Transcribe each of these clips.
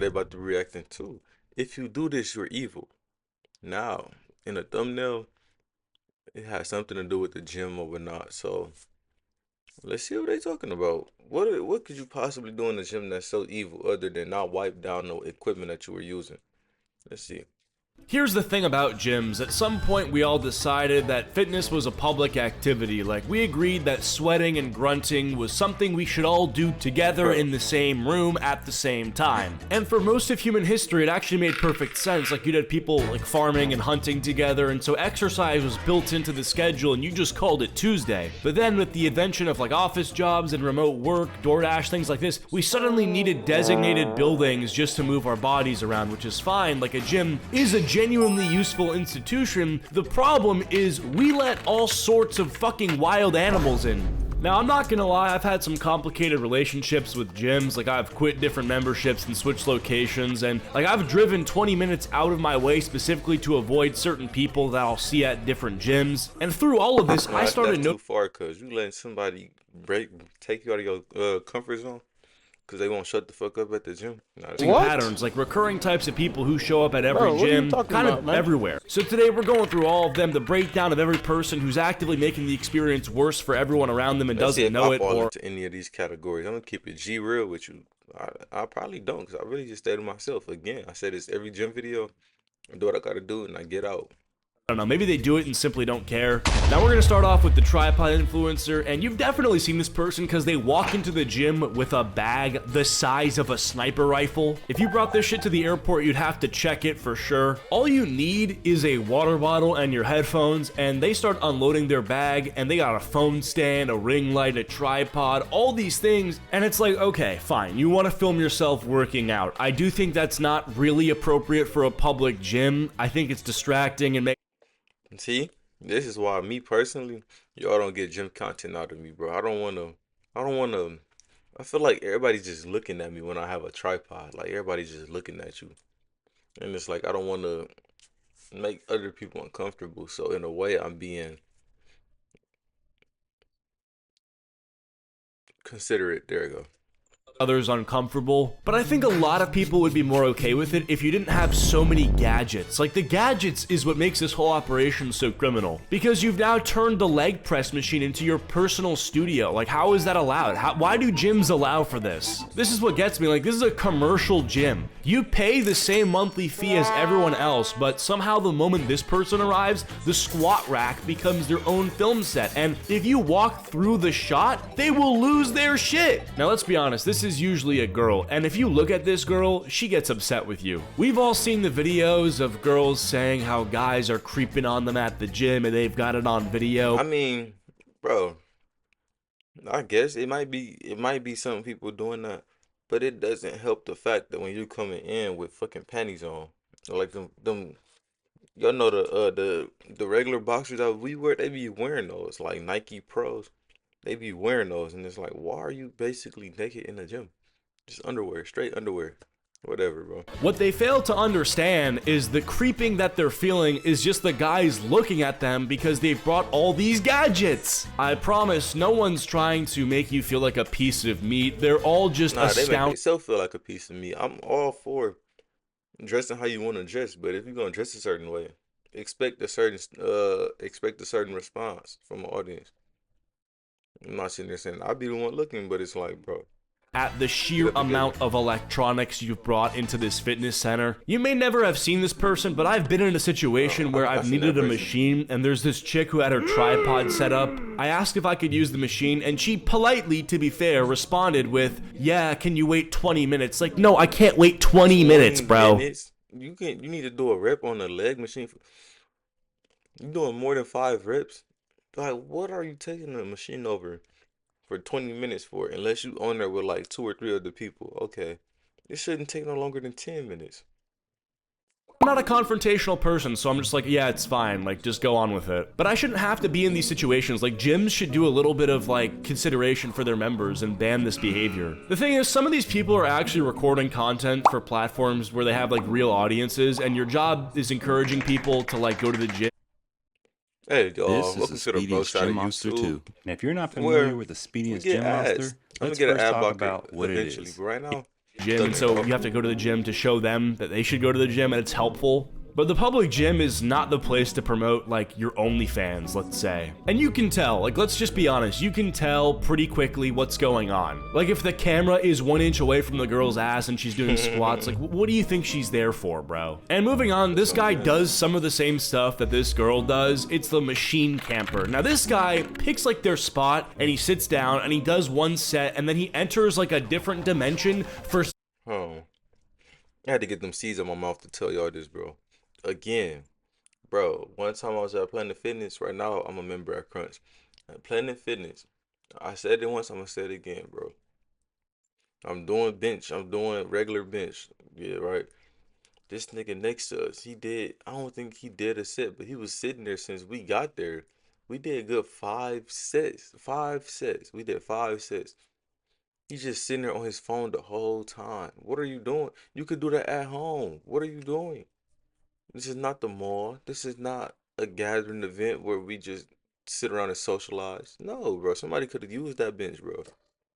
they about to be reacting to. If you do this, you're evil. Now, in a thumbnail, it has something to do with the gym or whatnot. So let's see what they talking about. What could you possibly do in the gym that's so evil other than not wipe down the equipment that you were using? Let's see. Here's the thing about gyms. At some point, we all decided that fitness was a public activity. Like, we agreed that sweating and grunting was something we should all do together in the same room at the same time. And for most of human history, it actually made perfect sense. Like, you'd had people like farming and hunting together, and so exercise was built into the schedule, and you just called it Tuesday. But then with the invention of like office jobs and remote work, DoorDash, things like this, we suddenly needed designated buildings just to move our bodies around, which is fine. Like, a gym is a genuinely useful institution. The problem is we let all sorts of fucking wild animals in. Now, I'm not gonna lie, I've had some complicated relationships with gyms. Like, I've quit different memberships and switched locations, and like, I've driven 20 minutes out of my way specifically to avoid certain people that I'll see at different gyms. And through all of this, No, I started that's too far, cause you letting somebody take you out of your comfort zone, cause they won't shut the fuck up at the gym. Nah, that's What? patterns, like recurring types of people who show up at every Bro, what are you gym, talking kind about, of man? everywhere. So today we're going through all of them, the breakdown of every person who's actively making the experience worse for everyone around them and Let's see doesn't if know I it, fall or into any of these categories. I'm gonna keep it G real with you. I probably don't, cause I really just stay to myself. Again, I say this every gym video. I do what I gotta do, and I get out. I don't know, maybe they do it and simply don't care. Now we're gonna start off with the tripod influencer, and you've definitely seen this person because they walk into the gym with a bag the size of a sniper rifle. If you brought this shit to the airport, you'd have to check it for sure. All you need is a water bottle and your headphones, and they start unloading their bag, and they got a phone stand, a ring light, a tripod, all these things, and it's like, okay, fine, you want to film yourself working out. I do think that's not really appropriate for a public gym. I think it's distracting and See, this is why me personally, y'all don't get gym content out of me, bro. I don't wanna. I feel like everybody's just looking at me when I have a tripod. Like everybody's just looking at you, and it's like I don't want to make other people uncomfortable. So in a way, I'm being considerate. There you go. others uncomfortable, but I think a lot of people would be more okay with it if you didn't have so many gadgets. Like, the gadgets is what makes this whole operation so criminal, because you've now turned the leg press machine into your personal studio. Like, how is that allowed? Why do gyms allow for this? This is what gets me. Like, this is a commercial gym. You pay the same monthly fee as everyone else, but somehow the moment this person arrives, the squat rack becomes their own film set, and if you walk through the shot, they will lose their shit. Now, let's be honest, this is usually a girl, and if you look at this girl, she gets upset with you. We've all seen the videos of girls saying how guys are creeping on them at the gym and they've got it on video. I mean, bro, I guess it might be some people doing that, but it doesn't help the fact that when you coming in with fucking panties on, like them y'all know the regular boxers that we wear, they be wearing those like Nike Pros. They be wearing those, and it's like, why are you basically naked in the gym? Just underwear, straight underwear, whatever, bro. What they fail to understand is the creeping that they're feeling is just the guys looking at them because they've brought all these gadgets. I promise no one's trying to make you feel like a piece of meat. They're all just Nah, they make astounded. themselves feel like a piece of meat. I'm all for dressing how you want to dress, but if you're gonna dress a certain way, expect a certain response from the audience. I'm not sitting there saying I'll be the one looking, but it's like, bro, At the get sheer up and get amount it. of electronics you've brought into this fitness center. You may never have seen this person, but I've been in a situation where I've I've seen that needed a person. machine, and there's this chick who had her tripod set up. I asked if I could use the machine, and she politely, to be fair, responded with, "Yeah, can you wait 20 minutes?" Like, no, I can't wait 20 minutes, 20 bro. minutes? You need to do a rep on the leg machine. You doing more than 5 reps? Like, what are you taking the machine over for 20 minutes for? Unless you on there with like two or three other people. Okay. It shouldn't take no longer than 10 minutes. I'm not a confrontational person, so I'm just like, yeah, it's fine, like, just go on with it. But I shouldn't have to be in these situations. Like, gyms should do a little bit of, like, consideration for their members and ban this behavior. The thing is, some of these people are actually recording content for platforms where they have, like, real audiences, and your job is encouraging people to, like, go to the gym. Hey, This welcome is to the the Bro Speediest Shot of Gym Monster YouTube, 2. And if you're not where familiar with the we Speediest get Gym ads. Monster, I'm gonna let's get an first ad talk blocker about what it eventually, is. but right now, gym, and so you have to go to the gym to show them that they should go to the gym and it's helpful. But the public gym is not the place to promote, like, your OnlyFans, let's say. And you can tell, like, let's just be honest, you can tell pretty quickly what's going on. Like, if the camera is 1 inch away from the girl's ass and she's doing squats, like, what do you think she's there for, bro? And moving on, this guy does some of the same stuff that this girl does. It's the machine camper. Now, this guy picks, like, their spot, and he sits down, and he does one set, and then he enters, like, a different dimension for... Oh, I had to get them C's in my mouth to tell y'all this, bro. Again, bro, one time I was at Planet Fitness. Right now, I'm a member at Crunch. At Planet Fitness, I said it once, I'm gonna say it again, bro. I'm doing bench. I'm doing regular bench. Yeah, right. This nigga next to us, I don't think he did a set, but he was sitting there since we got there. We did a good 5 sets. 5 sets. We did 5 sets. He's just sitting there on his phone the whole time. What are you doing? You could do that at home. What are you doing? This is not the mall. This is not a gathering event where we just sit around and socialize. No, bro. Somebody could have used that bench, bro.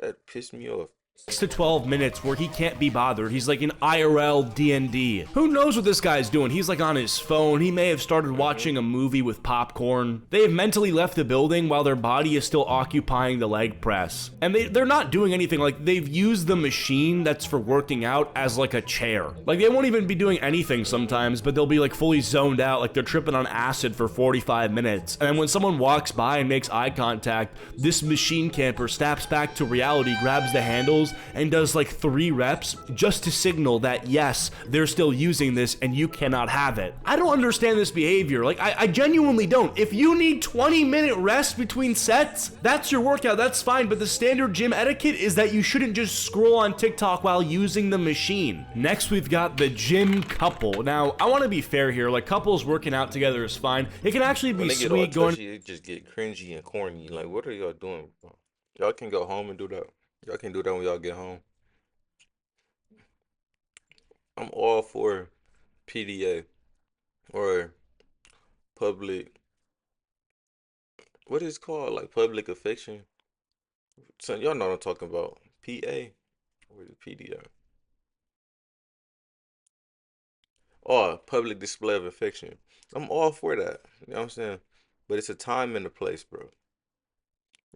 That pissed me off. 6 to 12 minutes where he can't be bothered. He's like in IRL D&D. Who knows what this guy's doing? He's like on his phone. He may have started watching a movie with popcorn. They have mentally left the building while their body is still occupying the leg press. And they're not doing anything. Like, they've used the machine that's for working out as like a chair. Like, they won't even be doing anything sometimes, but they'll be like fully zoned out, like they're tripping on acid for 45 minutes. And then when someone walks by and makes eye contact, this machine camper snaps back to reality, grabs the handles, and does like 3 reps just to signal that yes, they're still using this and you cannot have it. I don't understand this behavior. Like, I genuinely don't. If you need 20-minute rest between sets, that's your workout, that's fine, but the standard gym etiquette is that you shouldn't just scroll on TikTok while using the machine. Next, we've got the gym couple. Now, I want to be fair here. Like, couples working out together is fine. It can actually be sweet going... It just get cringy and corny. Like, what are y'all doing, bro? Y'all can go home and do that. Y'all can do that when y'all get home. I'm all for PDA or public, what is it called? Like public affection. So y'all know what I'm talking about. PA or the PDA. Or public display of affection. I'm all for that. You know what I'm saying? But it's a time and a place, bro.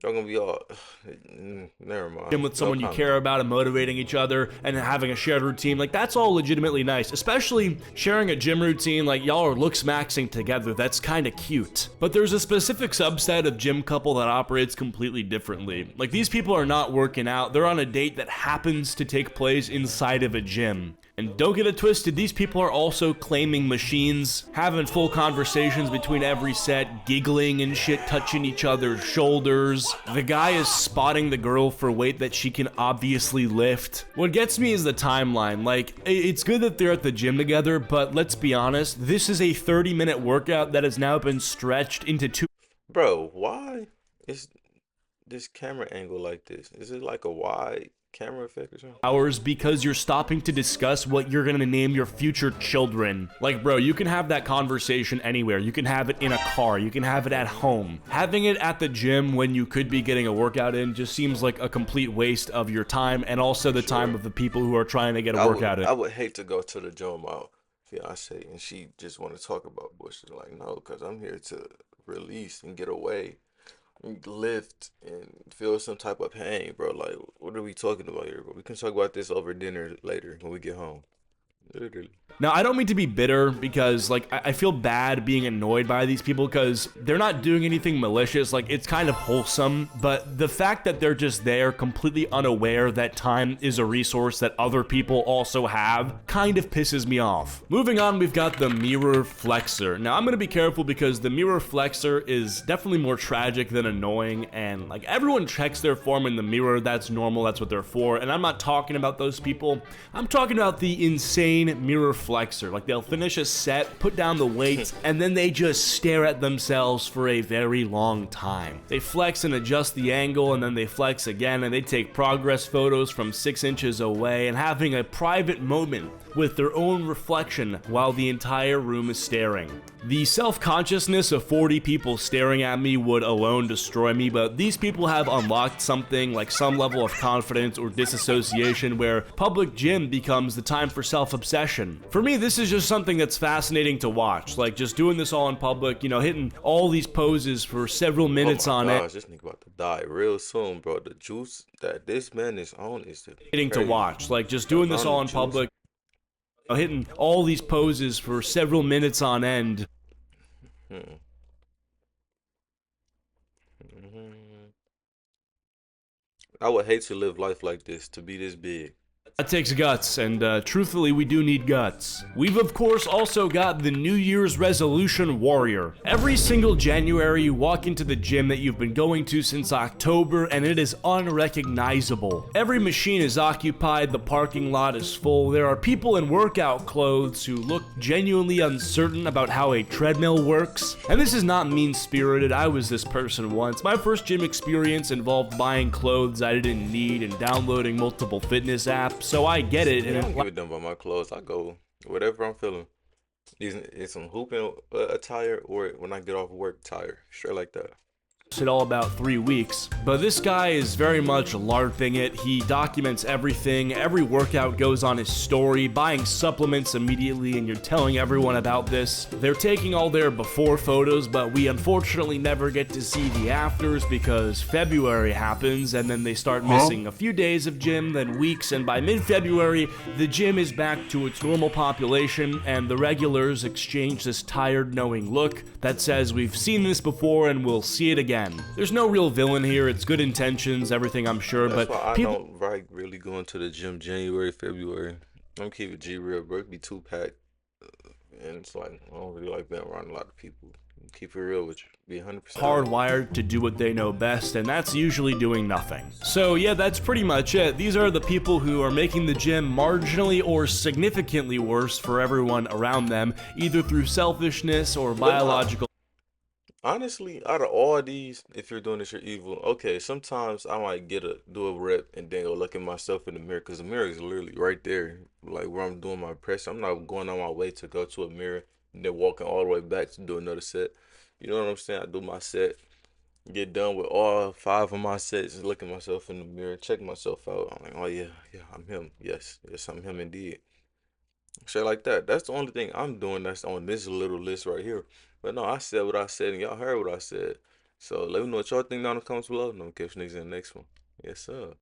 Y'all gonna be all, never mind. With someone you care about and motivating each other and having a shared routine, like, that's all legitimately nice. Especially sharing a gym routine, like y'all are looks maxing together, that's kind of cute. But there's a specific subset of gym couple that operates completely differently. Like, these people are not working out, they're on a date that happens to take place inside of a gym. And don't get it twisted, these people are also claiming machines, having full conversations between every set, giggling and shit, touching each other's shoulders. The guy is spotting the girl for weight that she can obviously lift. What gets me is the timeline. Like, it's good that they're at the gym together, but let's be honest, this is a 30-minute workout that has now been stretched into 2. Bro, why is this camera angle like this? Is it like a wide camera effect or something? Hours because you're stopping to discuss what you're gonna name your future children. Like, bro, you can have that conversation anywhere. You can have it in a car. You can have it at home. Having it at the gym when you could be getting a workout in just seems like a complete waste of your time and also the time of the people who are trying to get a workout in. I would hate to go to the gym with my fiance and she just want to talk about bullshit. Like, no, because I'm here to release and get away. Lift and feel some type of pain, bro. Like, what are we talking about here, bro? We can talk about this over dinner later when we get home. Literally. Now, I don't mean to be bitter because, like, I feel bad being annoyed by these people because they're not doing anything malicious. Like, it's kind of wholesome, but the fact that they're just there completely unaware that time is a resource that other people also have kind of pisses me off. Moving on, we've got the mirror flexor. Now, I'm going to be careful because the mirror flexor is definitely more tragic than annoying, and, like, everyone checks their form in the mirror. That's normal. That's what they're for, and I'm not talking about those people. I'm talking about the insane mirror flexor. Like, they'll finish a set, put down the weights, and then they just stare at themselves for a very long time. They flex and adjust the angle, and then they flex again, and they take progress photos from 6 inches away and having a private moment with their own reflection while the entire room is staring. The self-consciousness of 40 people staring at me would alone destroy me, but these people have unlocked something like some level of confidence or disassociation where public gym becomes the time for self-obsession. For me, this is just something that's fascinating to watch, like just doing this all in public, hitting all these poses for several minutes Oh my on end. gosh, this nigga about to die real soon, bro. The juice that this man is on is To crazy. watch, like just The doing this amount all of in juice. public, hitting all these poses for several minutes on end. Hmm. Mhm. I would hate to live life like this, to be this big. That takes guts, and truthfully, we do need guts. We've of course also got the New Year's resolution warrior. Every single January, you walk into the gym that you've been going to since October, and it is unrecognizable. Every machine is occupied, the parking lot is full, there are people in workout clothes who look genuinely uncertain about how a treadmill works. And this is not mean-spirited, I was this person once. My first gym experience involved buying clothes I didn't need and downloading multiple fitness apps. So I get it, I and don't give a damn about my clothes. I go whatever I'm feeling. It's some hooping attire or when I get off work attire. Straight like that. it all about 3 weeks. But this guy is very much LARPing it. He documents everything. Every workout goes on his story, buying supplements immediately, and you're telling everyone about this. They're taking all their before photos, but we unfortunately never get to see the afters because February happens, and then they start missing a few days of gym, then weeks, and by mid-February, the gym is back to its normal population, and the regulars exchange this tired, knowing look that says we've seen this before and we'll see it again. There's no real villain here, it's good intentions, everything I'm sure, That's but why I people don't really go into the gym January, February. I'm keep it G real, bro. It be 2 pack, and it's like I don't really like being around a lot of people. Keep it real with you. Be 100% honest. hardwired to do what they know best, and that's usually doing nothing. So yeah, that's pretty much it. These are the people who are making the gym marginally or significantly worse for everyone around them, either through selfishness or But nah, biological. honestly, out of all these, if you're doing this, you're evil. Okay, sometimes I might do a rep and then go look at myself in the mirror because the mirror is literally right there, like where I'm doing my press. I'm not going on my way to go to a mirror and then walking all the way back to do another set. You know what I'm saying? I do my set, get done with all 5 of my sets, and look at myself in the mirror, check myself out. I'm like, oh yeah, yeah, I'm him. Yes, yes, I'm him indeed. Shit like that. That's the only thing I'm doing that's on this little list right here. But no, I said what I said and y'all heard what I said. So let me know what y'all think down in the comments below. And I'm catch you niggas in the next one. Yes, sir.